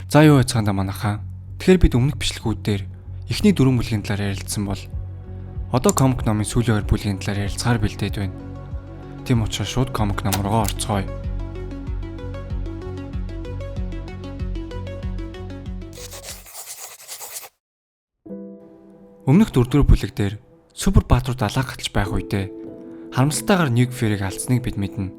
За юу яцгаанда манайхаа. Тэгэхээр бид өмнөх бичлэгүүд дээр эхний 4 бүлгийн талаар ярилцсан бол одоо комик номын сүүлийн 2 бүлгийн талаар ярилцахаар бэлдээд байна. Тийм учраас шууд комик ном руу орцгоё. Өмнөх 4 бүлэг дээр супер баатрууд алаа гаталж байх үедээ харамсалтайгаар Ник Фьюриг алдсныг бид мэднэ.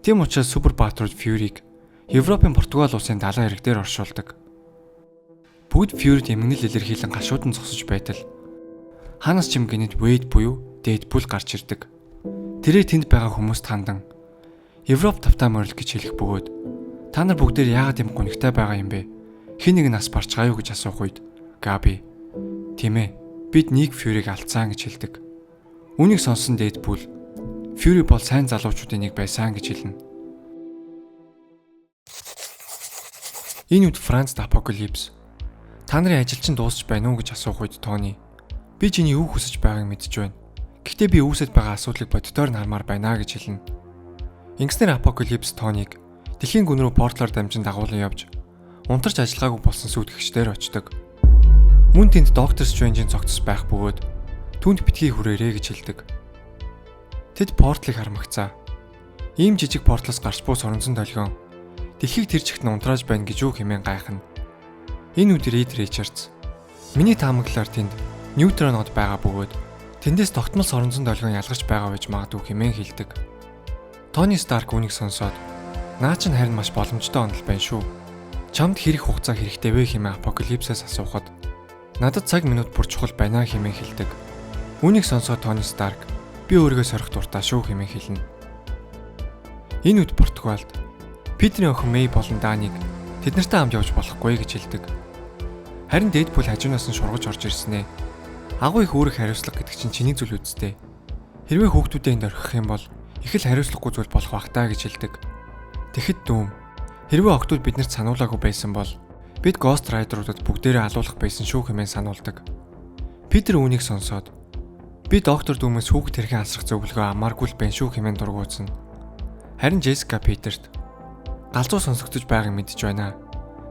Тийм учраас супер баатрууд Фьюриг Европын Португал улсын далайн эрэг дээр оршуулдаг. Бүгд Фьюрид эмгэнэл илэрхийлэн гашуудан зогсож байтал ханаас ч юм гинэд Вэйд буюу Дэдпул гарч ирдэг. Тэрээр тэнд байгаа хүмүүст хандан Европ тавтаа морил гэж хэлэх бөгөөд та нар бүгдээр яагаад юм гонигтай байгаа юм бэ? Хэн нэг нас барчгаа юу гэж асуух үед Габи тийм ээ бид Ник Фьюриг алдсан гэж хэлдэг. Үүнийг сонссон Дэдпул Фьюри бол сайн залуучуудын нэг байсан гэж хэлнэ. Энэ үед Францд апокалипс. Та нарын ажил чинь дуусч байна уу гэж асуух үед Тони би чиний юу хүсэж байгааг мэдэж байна. Гэхдээ би үүсэж байгаа асуудлыг боддоор нь хармаар байна гэж хэлнэ. Ингэснээр апокалипс Тоник дэлхийн гүн рүү портлоор дамжин дагуулan явж унтарч ажиллагаагүй болсон сүйтгэгчдээр очдог. Мөн тэнд доктор Стрэнжийн цогцос байх бөгөөд түнд битгий хүрээрээ гэж хэлдэг. Тэд портлыг хармагцаа. Ийм жижиг портлоос гарч буй соронзон долгион дэлхийг тэр чигт нь унтрааж байна гэж юу хэмээн гайхна. Энэ үед Рид Ричардс миний таамаглалаар тэнд неутронод байгаа бөгөөд тэндээс тогтмол соронзон долгион ялгарч байгаа байж магадгүй хэмээн хэлдэг. Тони Старк үүнийг сонсоод наа чинь харин маш боломжтой онол байна шүү. Чамд хэрэг хугацаа хэрэгтэй вэ хэмээн апокалипсээс асуухад надад цаг минут бүр чухал байна хэмээн хэлдэг. Үүнийг сонсоод Тони Старк би өөрийгөө сорих дуртай шүү хэмээн хэлнэ. Энэ үед Португалд Питерийн охин Мэй болон Даниг тэднэртэй хамт явж болохгүй гэж хэлдэг. Харин Дэдпул хажуунаас нь шургаж орж ирснээ. Агуу их үүрэг хариуцлага гэдэг чинь чиний зүйл үсттэй. Хэрвээ хүүхдүүдээ энд орхих юм бол их л хариуцлагагүй зүйл болох бах таа гэж хэлдэг. Тэгэхэд дүүм хэрвээ охтууд биднэрт сануулаагүй байсан бол бид Ghost Rider-уудад бүгдээрээ алуулах байсан шүү хэмээн сануулдаг. Питер үүнийг сонсоод би доктор дүүмээс хүүхд хэрхэн асрах зөвлөгөө амааргүй л байна шүү хэмээн дургуутсан. Харин Джессика Питерт галзуу сонсогдож байгааг мэдэж байна.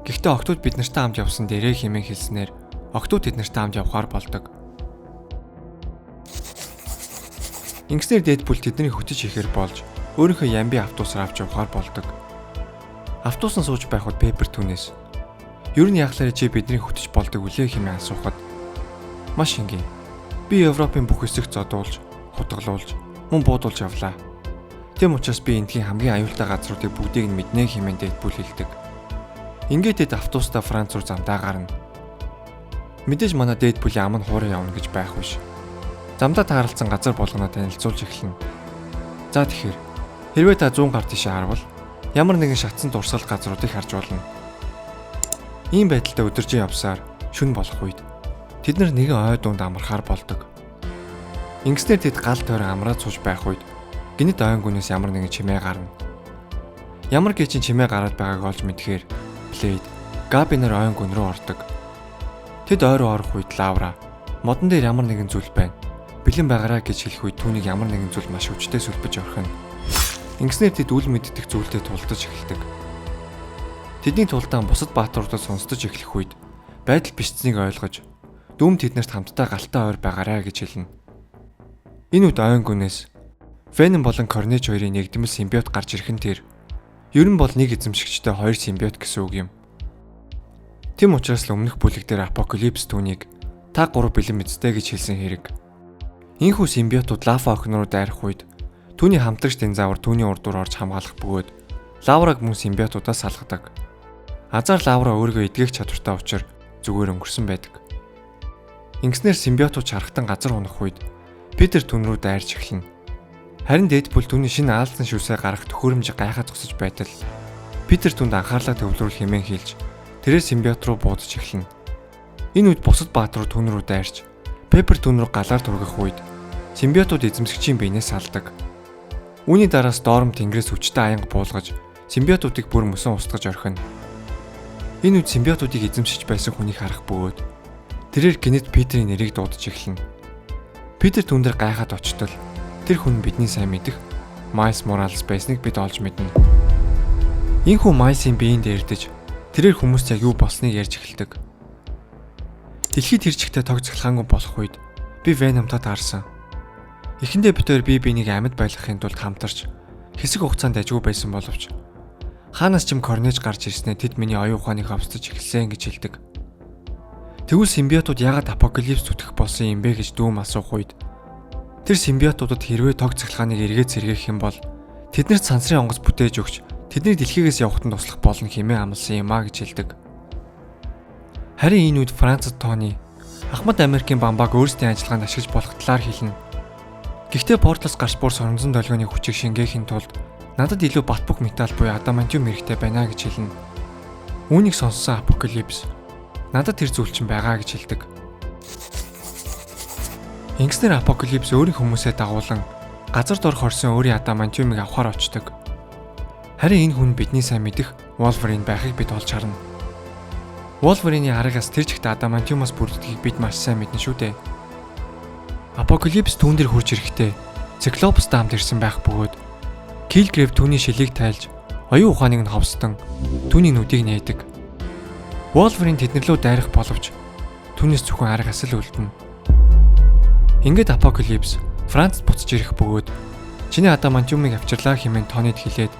Гэхдээ охтууд бид нартай хамт явсан дээрээ хэмээн хэлснээр охтууд тэд нартай хамт явхаар болдог. Ингэснээр Дэдпул тэднийг хөтөж ихээр болж өөрийнхөө ямби автобусаар авч явхаар болдог. Автобусан сууж байхад Пеппер түүнээс "Юу нь яахлаарэ чи биднийг хөтөж болдог үлээ" хэмээн асуухад маш энгийн. "Би Европын бүх хэсэгт зодуулж, хутгалуулж, мөн буудуулж явлаа. Тэм учраас би эндхийн хамгийн аюултай газруудыг бүгдийг нь мэднэ" хэмээн Дэдпул хэлдэг. Ингээд тэд автобустай Франц руу замдаа гарна. Мэдээж манай Дэдпулийн ам нь хуурай явна гэж байх биш. Замдаа тааралцсан газар болгоноо танилцуулж эхэлнэ. За тэгэхээр хэрвээ та 100 гар тийшээ харвал ямар нэгэн шатсан дурсгал газруудыг харж болно. Ийм байдалтай өдөржин явсаар шүн болох үед тэд нар нэгэн ой дунд амархаар болдог. Ингэснээр тэд гал тойрон амраад сууж байх үед гинэт ойн гүнээс ямар нэгэн чимээ гарна. Ямар гэчин чимээ гараад байгааг олж мэдхээр Блейд, Габи нар ойн гүн рүү ордог. Тэд ой руу орох үед Лаура модон дээр ямар нэгэн зүйл байна. Бэлэн байгаараа гэж хэлэх үед түүнийг ямар нэгэн зүйл маш өвчтэй сүлбэж орхино. Ингэснээр тэд үл мэддэг зүйлтэй тулдаж эхэлдэг. Тэдний тулдаан бусад бааtruудад сонсдож эхлэх үед байдал бичсэнийг ойлгож дүүм тэднэрт хамтдаа галтай ойр байгаарай гэж хэлнэ. Энэ үед ойн гүнээс Веном болон Корнеж хоёрын нэгдмэл симбиот гарч ирэх нь тэр. Ер нь бол нэг эзэмшигчтэй хоёр симбиот гэсэн үг юм. Тэм учраас л өмнөх бүлэг дээр апокалипс түүнийг та гурав бэлэн мэдтэй гэж хэлсэн хэрэг. Ийхүү симбиотууд Лафа охин руу дайрах үед түүний хамтрагч динозавр түүний урд дуур орж хамгаалах бөгөөд Лавраг мөн симбиотуудаас салгадаг. Азар Лавра өөрийгөө эдгэх чадвартай учраас зүгээр өнгөрсөн байдаг. Ингэснээр симбиотууд чарахтан газар унах үед Питер түн рүү дайрч эхэлнэ. Харин Дэдпул түүний шинэ аалзсан шүсээ гарах төхөөрөмж гайхаад зогсож байтал Питер түнд анхаарлаа төвлөрүүл хэмээн хэлж тэрээр симбиот руу буудаж эхэлнэ. Энэ үед бусад бааtruуд түн рүү дайрч Пеппер түн рүү галаар тургах үед симбиотууд эзэмшигчийн биенээс салдаг. Үүний дараа Storm тэнгэрээс хүчтэй аянга буулгаж симбиотуудыг бүр мөсөн устгаж орхино. Энэ үед симбиотуудыг эзэмшиж байсан хүнийг харах бөгөөд тэрээр гинэт Питерийн нэрийг дуудаж эхэлнэ. Питер түн дээр гайхаад очтол тэр хүн бидний сайн мэдэх Miles Morales байсныг бид олж мэднэ. Ийхүү Miles-ийн биеинд эрдэж тэрээр хүмүүст яг юу болсныг ярьж эхэлдэг. Дэлхийд тэр чигтээ тог цахилгаангүй болох үед би Веномтод гарсан. Эхэндээ битээр бие биенийг амьд байлгахын тулд хамтарч хэсэг хугацаанд ажгүй байсан боловч хаанаас ч юм корнеж гарч ирснээр тэд миний оюун ухааныг хавцдаж эхэлсэн гэж хэлдэг. Тэгвэл симбиотууд яагаад апокалипс зүтгэх болсон юм бэ гэж дүүм асуух үед тэр симбиотуудад хэрвээ тог цахилгааныг эргээд сэргээх юм бол тэднэрт сансрын онгоц бүтээж өгч тэдний дэлхийгээс явахтан туслах болно хэмээн амласан юм а гэж хэлдэг. Харин энэ үед Францад Тони Ахмад Америкийн бамбааг өөрсдийн ажиллагаанд ашиглаж болох талаар хэлнэ. Гэхдээ порталс гарч бур соронзон долгионы хүчийг шингээхийн тулд надад илүү батбуг металл буюу адамантиум хэрэгтэй байна гэж хэлнэ. Үүнийг сонссон апокалипс надад тэр зүйл чинь байгаа гэж хэлдэг. Ингэснээр апокалипс өөрийн хүмүүсээ дагуулan газар дор хорсон өөрийн адамантиумыг авахар очдог. Харин энэ хүн бидний сайн мэдэх Wolverine байхыг бид олж харна. Wolverine-ийн аргаас тэр чигт адамантиумаас бүрддгийг бид маш сайн мэднэ шүү дээ. Апокалипс түүн дээр хурж ирэхдээ Циклопстай хамт ирсэн байх бөгөөд Килгрэв түүний шилийг тайлж оюун ухааныг нь ховстон түүний нүдийг нээдэг. Wolverine тэднэр лөө дайрах боловч түүнээс зөвхөн аргаас л үлдэнэ. Ингээд апокалипс Францад буцаж ирэх бөгөөд чиний адамантиумыг авчирлаа хэмээн Тонид хэлээд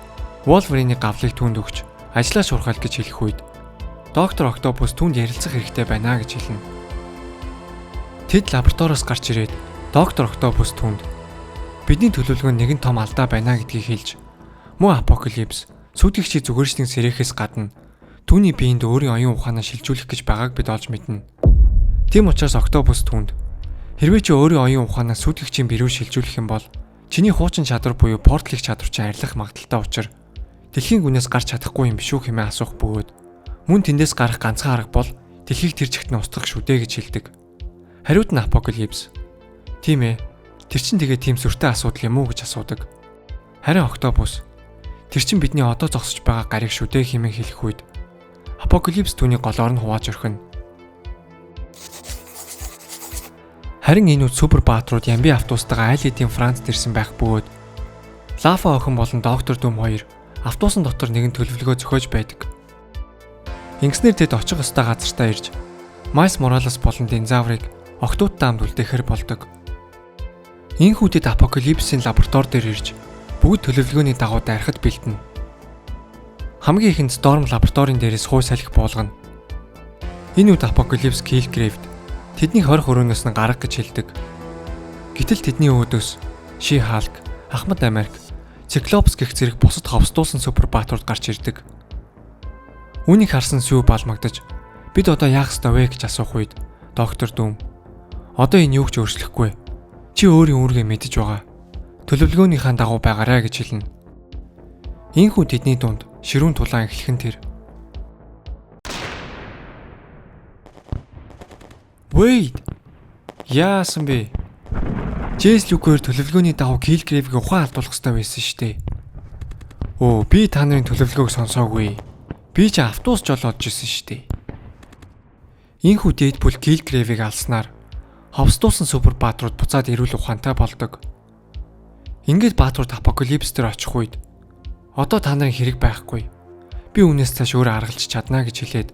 Wolverine-ийн гавлыг түүнд өгч ажлаа шуурхал гэж хэлэх үед Доктор Октопус түүнд ярилцах хэрэгтэй байна гэж хэлнэ. Тэд лабораториос гарч ирээд Доктор Октопус түүнд бидний төлөвлөгөө нэгэн том алдаа байна гэдгийг хэлж мөн апокалипс сүдгэгчийг зүгээрчдийн сэрэхээс гадна түүний биеинд өөрийн оюун ухаанаа шилжүүлэх гэж байгааг бид олж мэднэ. Тийм учраас Октопус түүнд хэрвээ чи өөрийн оюун ухаанаа сүдгэгчийн бэрүү шилжүүлэх юм бол чиний хуучин чадвар буюу порталын чадвар чинь арилах магадaltaй учраа дэлхийн гүнээс гарч чадахгүй юм биш үү хэмээн асуух бөгөөд мөн тэндээс гарах ганцхан арга бол дэлхийг тэр чигт нь устгах шүү дээ гэж хэлдэг. Хариуд нь апокалипс. Тийм ээ. Тэр чинь тэгээ тийм сүртэй асуудал юм уу гэж асуудаг. Харин Октопус тэр чинь бидний одоо зогсож байгаа гариг шүү дээ хэмээн хэлэх үед апокалипс түүний голоор нь хувааж орхино. Харин энэ үед супер баатрууд Ямби автобустайгаа айл хэдийн Францд ирсэн байх бөгөөд Лафа охин болон доктор Дүм хоёр автобусын дотор нэгэн төлөвлөгөө зохиож байдаг. Ингэснээр тэд очих ёстой газартаа ирж Майс Моралес болон динозаврыг октоудтай хамт үлдээхэр болдог. Ийхүү тэд апокалипсийн лаборатори дээр ирж бүгд төлөвлөгөөний дагуу дайрахад бэлдэнэ. Хамгийн ихэнд Storm лабораторийн дээрээс хуу салхи буулгана. Энэ үед апокалипс Килгрэвд тэдний 20 хөрөөнөөс нь гарах гэж хэлдэг. Гэтэл тэдний өөдөөс She-Hulk, Ахмад Америк, Циклопс гэх зэрэг бусад ховстуулсан супер баатрууд гарч ирдэг. Үүнийг харсан Сүү балмагдаж бид одоо яах ёстой вэ гэж асуух үед доктор Дүм одоо энэ юу ч өөрчлөхгүй. Чи өөрийн үүргээ мэдэж байгаа. Төлөвлөгөөнийхаа дагуу байгаарай гэж хэлнэ. Ийхүү тэдний дунд ширүүн тулаан эхлэх нь тэр. Wait. Яасан бэ? Джейс Люкээр төлөвлөгөөний дагуу Килгрэвийг ухаан алдуулах ёстой байсан шүү дээ. Оо, би та нарын төлөвлөгөөг сонсоогүй. Би ч автобус жолоодж ирсэн шүү дээ. Ийхүү Дэдпул Килгрэвийг алснаар ховстуулсан супер баатрууд буцаад ирүүл ухаантай болдог. Ингээд баатрууд апокалипс дээр очих үед одоо та нарын хэрэг байхгүй. Би үүнээс цааш өөрөө аргалж чадна гэж хэлээд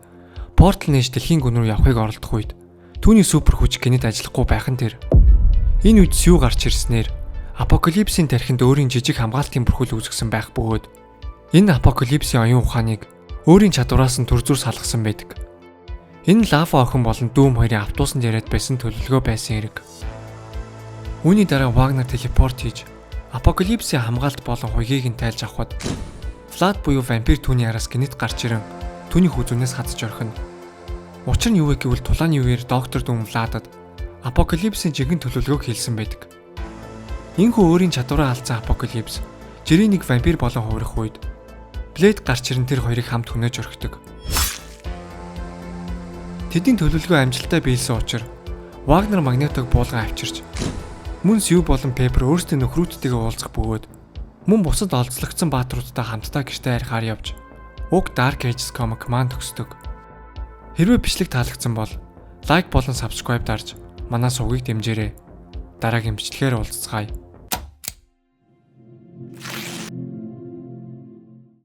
портал нээж дэлхийн гүн рүү явахыг оролдох үед түүний супер хүч гинэд ажиллахгүй байх нь тэр. Энэ үед Сүү гарч ирснээр апокалипсийн тархинд өөрийн жижиг хамгаалтын бүрхүүл үүсгэсэн байх бөгөөд энэ апокалипсийн оюун ухааныг өөрийн чадвараас нь төр зүр салгасан байдаг. Энэ Лафа охин болон Дүүм хоёрын автобусанд яриад байсан төлөвлөгөө байсан хэрэг. Үүний дараа Вагнер телепорт хийж апокалипсийн хамгаалт болон хуйгийг нь тайлж авахд Влад буюу вампир түүний араас гинэт гарч ирэн түүний хүзүүнээс хадж орхино. Учир нь юу вэ гэвэл тулааны үеэр доктор Дүм Владад апокалипсийн жигэн төлөвлөгөөг хэлсэн байдаг. Энэхүү өөрийн чадвараа алдсан апокалипс жирийн нэг вампир болон хувирах үед Блэд гарч ирэн тэр хоёрыг хамт хөнөөж орхидог. Тэдний төлөвлөгөө амжилттай биелсэн учраас Вагнер Магнетог буулган авчирч мөн Сүү болон Пеппер өөрсдийн нөхрүүдтэйгээ уулзах бөгөөд мөн бусад олзлогдсон баатруудтай хамтдаа гэртээ арихаар явж уг Dark Ages comic маань төгсдөг. Хэрвээ бичлэг таалагдсан бол лайк болон subscribe дарж манай сувгийг дэмжээрэй. Дараагийн бичлэгээр уулзцгаая.